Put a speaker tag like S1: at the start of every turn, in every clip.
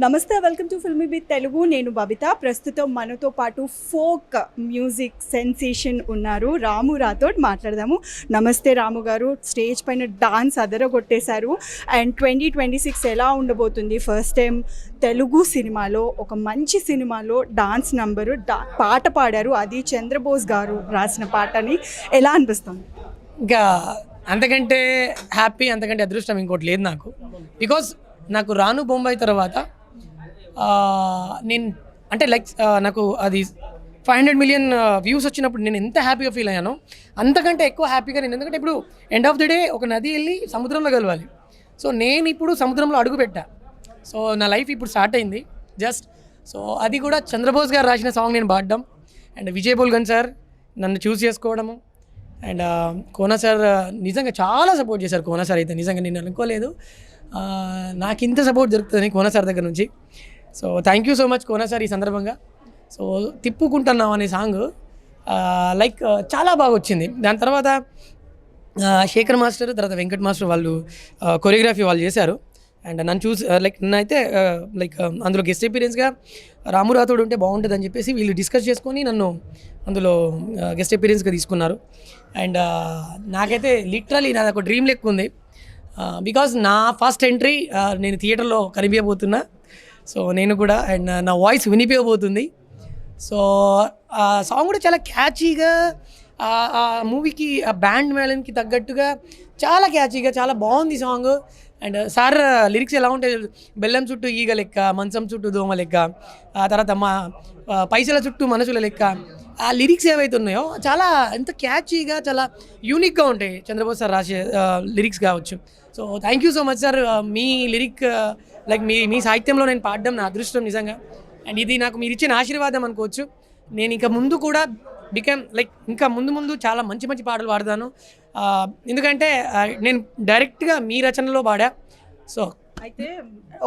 S1: నమస్తే, welcome to filmy bit Telugu. నేను బబిత. ప్రస్తుతం మనతో పాటు ఫోక్ మ్యూజిక్ సెన్సేషన్ ఉన్నారు, రాము రాథోడ్. మాట్లాడదాము. నమస్తే రాము గారు. స్టేజ్ పైన డాన్స్ అదరగొట్టేశారు. అండ్ 2026 ఎలా ఉండబోతుంది? ఫస్ట్ టైం తెలుగు సినిమాలో, ఒక మంచి సినిమాలో డాన్స్ నంబరు పాట పాడారు. అది చంద్రబోస్ గారు రాసిన పాటని. ఎలా అనిపిస్తుంది?
S2: ఇంకా అంతకంటే హ్యాపీ, అంతకంటే అదృష్టం ఇంకోటి లేదు నాకు. బికాజ్ నాకు రాను బొంబాయి తర్వాత నేను అంటే నాకు అది 500 మిలియన్ వ్యూస్ వచ్చినప్పుడు నేను ఎంత హ్యాపీగా ఫీల్ అయ్యానో అంతకంటే ఎక్కువ హ్యాపీగా నేను, ఎందుకంటే ఇప్పుడు ఎండ్ ఆఫ్ ది డే ఒక నది వెళ్ళి సముద్రంలో కలవాలి. సో నేను ఇప్పుడు సముద్రంలో అడుగు పెట్టా. సో నా లైఫ్ ఇప్పుడు స్టార్ట్ అయింది జస్ట్. సో అది కూడా చంద్రబోస్ గారు రాసిన సాంగ్ నేను పాడడం, అండ్ విజయ్ బోల్గన్ సార్ నన్ను చూస్ చేసుకోవడము, అండ్ కోనా సార్ నిజంగా చాలా సపోర్ట్ చేశారు. కోనా సార్ అయితే నిజంగా నేను అనుకోలేదు నాకు ఇంత సపోర్ట్ దొరుకుతుందని కోనా సార్ దగ్గర నుంచి. So thank you so much Kona sir ఈ సందర్భంగా. సో తిప్పుకుంటున్నాం అనే సాంగ్ చాలా బాగా వచ్చింది. దాని తర్వాత శేఖర్ మాస్టర్, తర్వాత వెంకట్ మాస్టర్ వాళ్ళు కొరియోగ్రఫీ వాళ్ళు చేశారు. అండ్ నన్ను చూసి నన్నైతే అందులో గెస్ట్ అపీరియన్స్గా రాము రాథోడ్ ఉంటే బాగుంటుంది అని చెప్పేసి వీళ్ళు డిస్కస్ చేసుకొని నన్ను అందులో గెస్ట్ అపీరియన్స్గా తీసుకున్నారు. అండ్ నాకైతే లిటరలీ నాది ఒక డ్రీమ్ లెక్క ఉంది. బికాజ్ నా ఫస్ట్ ఎంట్రీ నేను థియేటర్లో కనిపించబోతున్నా. సో నేను కూడా, అండ్ నా వాయిస్ వినిపించబోతుంది. సో ఆ సాంగ్ కూడా చాలా క్యాచీగా, ఆ మూవీకి ఆ బ్యాండ్ మేళన్కి తగ్గట్టుగా చాలా క్యాచీగా చాలా బాగుంది సాంగ్. అండ్ సార్ లిరిక్స్ ఎలా ఉంటాయి? బెల్లం చుట్టూ ఈగ లెక్క, మంచం చుట్టూ దోమ లెక్క, ఆ తర్వాత మా పైసల చుట్టూ మనసుల లెక్క, ఆ లిరిక్స్ ఏవైతే ఉన్నాయో చాలా ఎంత క్యాచీగా, చాలా యూనిక్గా ఉంటాయి చంద్రబోస్ సార్ రాసే లిరిక్స్ కావచ్చు. So thank you so much sir. మీ లిరిక్ మీ సాహిత్యంలో నేను పాడడం నా అదృష్టం నిజంగా. అండ్ ఇది నాకు మీరు ఇచ్చిన ఆశీర్వాదం అనుకోవచ్చు. నేను ఇంకా ముందు కూడా ఇంకా ముందు చాలా మంచి మంచి పాటలు పాడతాను. ఎందుకంటే నేను డైరెక్ట్గా మీ రచనలో పాడా. సో
S1: అయితే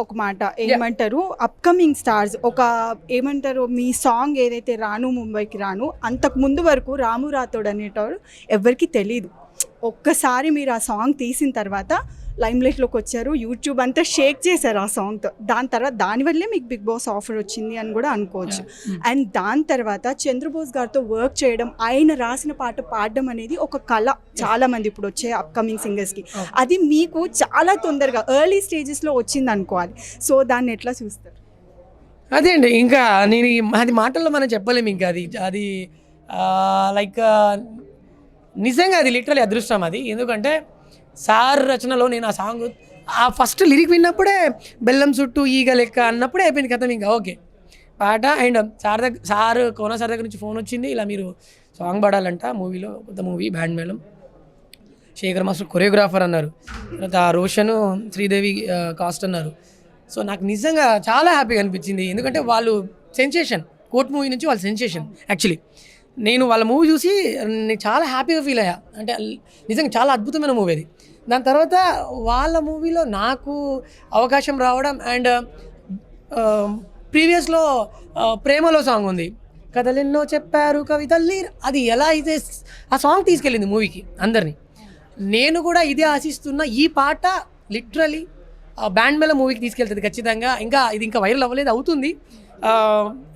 S1: ఒక మాట ఏమంటారు, అప్కమింగ్ స్టార్స్ ఏమంటారు, మీ సాంగ్ ఏదైతే రాను ముంబైకి రాను, అంతకు ముందు వరకు రాము రాథోడ్ అనేటోడు ఎవరికి తెలీదు. ఒక్కసారి మీరు ఆ సాంగ్ తీసిన తర్వాత లైమ్లైట్లోకి వచ్చారు, యూట్యూబ్ అంతా షేక్ చేశారు ఆ సాంగ్తో. దాని తర్వాత దానివల్లే మీకు బిగ్ బాస్ ఆఫర్ వచ్చింది అని కూడా అనుకోవచ్చు. అండ్ దాని తర్వాత చంద్రబోస్ గారితో వర్క్ చేయడం, ఆయన రాసిన పాట పాడడం అనేది ఒక కళ చాలా మంది ఇప్పుడు వచ్చే అప్కమింగ్ సింగర్స్కి. అది మీకు చాలా తొందరగా ఎర్లీ స్టేజెస్లో వచ్చింది అనుకోవాలి. సో దాన్ని ఎట్లా చూస్తారు?
S2: అదే అండి, ఇంకా నేను అది మాటల్లో మనం చెప్పలేము. ఇంకా అది నిజంగా అది లిటరలీ అదృష్టం అది. ఎందుకంటే సార్ రచనలో నేను ఆ సాంగ్ ఆ ఫస్ట్ లిరిక్ విన్నప్పుడే బెల్లం చుట్టూ ఈగ లెక్క అన్నప్పుడే అయిపోయింది కథ ఇంకా ఓకే పాట. అండ్ సార్ కోనా సార్ దగ్గర నుంచి ఫోన్ వచ్చింది, ఇలా మీరు సాంగ్ పాడాలంట మూవీలో, కొత్త మూవీ బ్యాండ్ మేళం, శేఖర్ మాస్టర్ కొరియోగ్రాఫర్ అన్నారు, తర్వాత రోషన్ శ్రీదేవి కాస్ట్ అన్నారు. సో నాకు నిజంగా చాలా హ్యాపీగా అనిపించింది. ఎందుకంటే వాళ్ళు సెన్సేషన్, కోర్ట్ మూవీ నుంచి వాళ్ళు సెన్సేషన్. యాక్చువల్లీ నేను వాళ్ళ మూవీ చూసి నేను చాలా హ్యాపీగా ఫీల్ అయ్యా. అంటే నిజంగా చాలా అద్భుతమైన మూవీ అది. దాని తర్వాత వాళ్ళ మూవీలో నాకు అవకాశం రావడం, అండ్ ప్రీవియస్లో ప్రేమలో సాంగ్ ఉంది, కథలెన్నో చెప్పారు కవితల్లి, అది ఎలా అయితే ఆ సాంగ్ తీసుకెళ్ళింది మూవీకి అందరినీ. నేను కూడా ఇదే ఆశిస్తున్నా, ఈ పాట లిటరలీ బ్యాండ్ మేళ మూవీకి తీసుకెళ్తుంది ఖచ్చితంగా. ఇది ఇంకా వైరల్ అవ్వలేదు, అవుతుంది.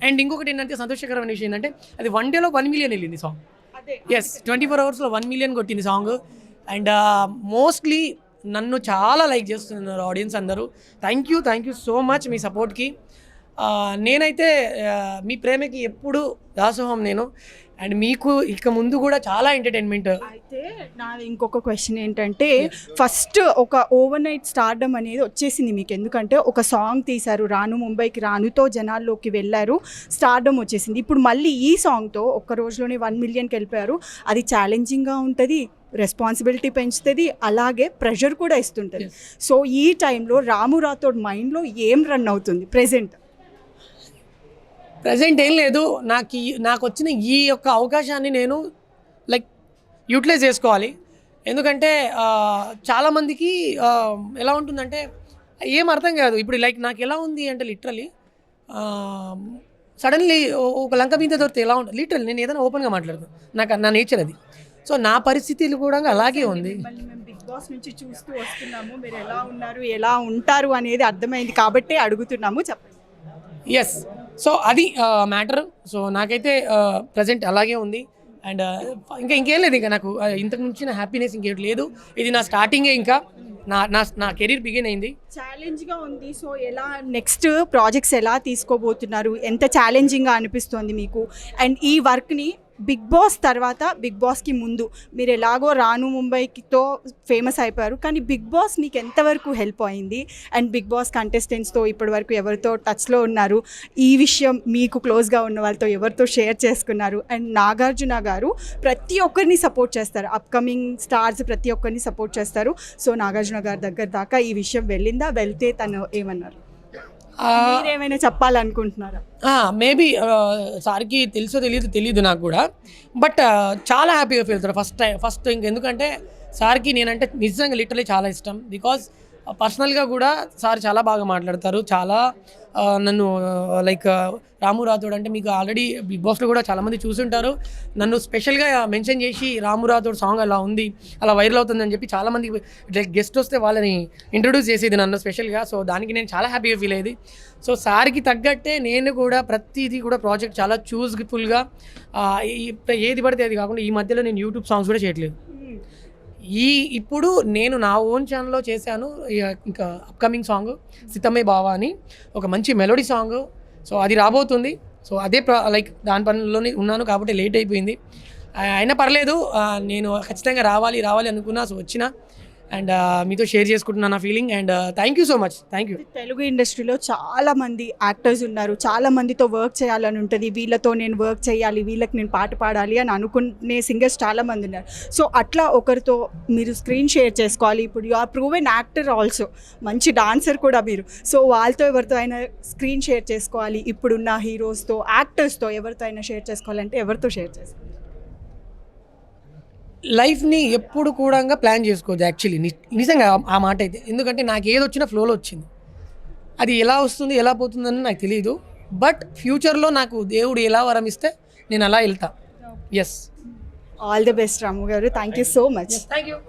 S2: అండ్ ఇంకొకటి ఏంటంటే సంతోషకరమైన విషయం ఏంటంటే అది 1 డేలో 1 మిలియన్ వెళ్ళింది సాంగ్. ఎస్, 24 అవర్స్లో 1 మిలియన్ కొట్టింది సాంగ్. అండ్ మోస్ట్లీ నన్ను చాలా లైక్ చేస్తున్నారు ఆడియన్స్ అందరూ. థ్యాంక్ యూ సో మచ్ మీ సపోర్ట్కి. నేనైతే మీ ప్రేమకి ఎప్పుడు దాసోహం నేను. అండ్ మీకు ఇక ముందు కూడా చాలా ఎంటర్టైన్మెంట్.
S1: అయితే నాది ఇంకొక క్వశ్చన్ ఏంటంటే, ఫస్ట్ ఒక ఓవర్ నైట్ స్టార్డమ్ అనేది వచ్చేసింది మీకు. ఎందుకంటే ఒక సాంగ్ తీశారు, రాను ముంబైకి రానుతో జనాల్లోకి వెళ్ళారు, స్టార్డమ్ వచ్చేసింది. ఇప్పుడు మళ్ళీ ఈ సాంగ్తో ఒక్క రోజులోనే 1 మిలియన్కి వెళ్ళిపోయారు. అది ఛాలెంజింగ్గా ఉంటుంది, రెస్పాన్సిబిలిటీ పెంచుతుంది, అలాగే ప్రెషర్ కూడా ఇస్తుంటుంది. సో ఈ టైంలో రాము రాథోడ్ మైండ్లో ఏం రన్ అవుతుంది ప్రెజెంట్
S2: ఏం లేదు. నాకు వచ్చిన ఈ యొక్క అవకాశాన్ని నేను యూటిలైజ్ చేసుకోవాలి. ఎందుకంటే చాలామందికి ఎలా ఉంటుందంటే ఏం అర్థం కాదు. ఇప్పుడు నాకు ఎలా ఉంది అంటే లిటరలీ సడన్లీ ఒక లంక మీద దొరికితే ఎలా ఉంటుంది, లిటరల్ నేను ఏదైనా ఓపెన్గా మాట్లాడతాను, నా నేచర్ అది. సో నా పరిస్థితులు కూడా అలాగే ఉంది.
S1: బాస్ నుంచి చూస్తూ వస్తున్నాము, మీరు ఎలా ఉన్నారు ఎలా ఉంటారు అనేది అర్థమైంది కాబట్టి అడుగుతున్నాము, చెప్పండి.
S2: ఎస్, సో అది మ్యాటర్. సో నాకైతే ప్రజెంట్ అలాగే ఉంది. అండ్ ఇంకేం లేదు, ఇంకా నాకు ఇంతకు మించిన హ్యాపీనెస్ ఇంకేం లేదు. ఇది నా స్టార్టింగే, ఇంకా నా కెరీర్ బిగిన్ అయింది.
S1: ఛాలెంజ్గా ఉంది. సో ఎలా నెక్స్ట్ ప్రాజెక్ట్స్ ఎలా తీసుకోబోతున్నారు, ఎంత ఛాలెంజింగ్గా అనిపిస్తుంది మీకు? అండ్ ఈ వర్క్ని బిగ్ బాస్ తర్వాత, బిగ్ బాస్కి ముందు మీరు ఎలాగో రాను ముంబైతో ఫేమస్ అయిపోయారు, కానీ బిగ్ బాస్ మీకు ఎంతవరకు హెల్ప్ అయింది? అండ్ బిగ్ బాస్ కంటెస్టెంట్స్తో ఇప్పటి వరకు ఎవరితో టచ్లో ఉన్నారు, ఈ విషయం మీకు క్లోజ్గా ఉన్న వాళ్ళతో ఎవరితో షేర్ చేసుకున్నారు? అండ్ నాగార్జున గారు ప్రతి ఒక్కరిని సపోర్ట్ చేస్తారు, అప్కమింగ్ స్టార్స్ ప్రతి ఒక్కరిని సపోర్ట్ చేస్తారు. సో నాగార్జున గారి దగ్గర దాకా ఈ విషయం వెళ్ళిందా? వెళ్తే తను ఏమన్నారు? మీరేమైనా చెప్పాలనుకుంటున్నారా?
S2: సార్కి తెలుసో తెలియదు నాకు కూడా, బట్ చాలా హ్యాపీగా ఫీల్ అవుతాడు ఫస్ట్ ఎందుకంటే సార్కి నేనంటే నిజంగా లిటరలీ చాలా ఇష్టం. బికాజ్ పర్సనల్గా కూడా సార్ చాలా బాగా మాట్లాడతారు. చాలా నన్ను లైక్ రాము రాథోడ్ అంటే మీకు ఆల్రెడీ బిగ్ బాస్లో కూడా చాలామంది చూసుంటారు. నన్ను స్పెషల్గా మెన్షన్ చేసి రాము రాథోడ్ సాంగ్ అలా ఉంది, అలా వైరల్ అవుతుందని చెప్పి చాలామందికి లైక్ గెస్ట్ వస్తే వాళ్ళని ఇంట్రొడ్యూస్ చేసేది నన్ను స్పెషల్గా. సో దానికి నేను చాలా హ్యాపీగా ఫీల్ అయ్యేది. సో సార్కి తగ్గట్టే నేను కూడా ప్రతిదీ కూడా ప్రాజెక్ట్ చాలా చూస్ఫుల్గా, ఏది పడితే అది కాకుండా ఈ మధ్యలో నేను యూట్యూబ్ సాంగ్స్ కూడా చేయట్లేదు. ఇప్పుడు నేను నా ఓన్ ఛానల్లో చేశాను. ఇంకా అప్కమింగ్ సాంగ్ సితమ్మే బావా అని ఒక మంచి మెలోడీ సాంగ్. సో అది రాబోతుంది. సో అదే లైక్ దాని పనిలోనే ఉన్నాను కాబట్టి లేట్ అయిపోయింది. అయినా పర్లేదు, నేను ఖచ్చితంగా రావాలి అనుకున్నా. సో వచ్చిన అండ్ మీతో షేర్ చేసుకుంటున్నాను నా feeling. And thank you so much. Thank you.
S1: Telugu ఇండస్ట్రీలో చాలా మంది యాక్టర్స్ ఉన్నారు, చాలా మందితో వర్క్ చేయాలని ఉంటుంది, వీళ్ళతో నేను వర్క్ చేయాలి, వీళ్ళకి నేను పాట పాడాలి అని అనుకునే సింగర్స్ చాలామంది ఉన్నారు. సో అట్లా ఒకరితో మీరు స్క్రీన్ షేర్ చేసుకోవాలి. ఇప్పుడు you are proven actor also, మంచి డాన్సర్ కూడా మీరు. సో వాళ్ళతో ఎవరితో అయినా స్క్రీన్ షేర్ చేసుకోవాలి, ఇప్పుడున్న హీరోస్తో యాక్టర్స్తో ఎవరితో అయినా షేర్ చేసుకోవాలంటే ఎవరితో షేర్ చేసుకోవాలి?
S2: లైఫ్ని ఎప్పుడు కూడా ప్లాన్ చేసుకోవద్దు యాక్చువల్లీ, నిజంగా ఆ మాట అయితే. ఎందుకంటే నాకు ఏది వచ్చినా ఫ్లోలో వచ్చింది, అది ఎలా వస్తుంది ఎలా పోతుందని నాకు తెలియదు. బట్ ఫ్యూచర్లో నాకు దేవుడు ఎలా వరం ఇస్తే నేను అలా వెళ్తా. ఎస్,
S1: ఆల్ ది బెస్ట్ రాము గారు. Thank you so much.
S2: Thank you.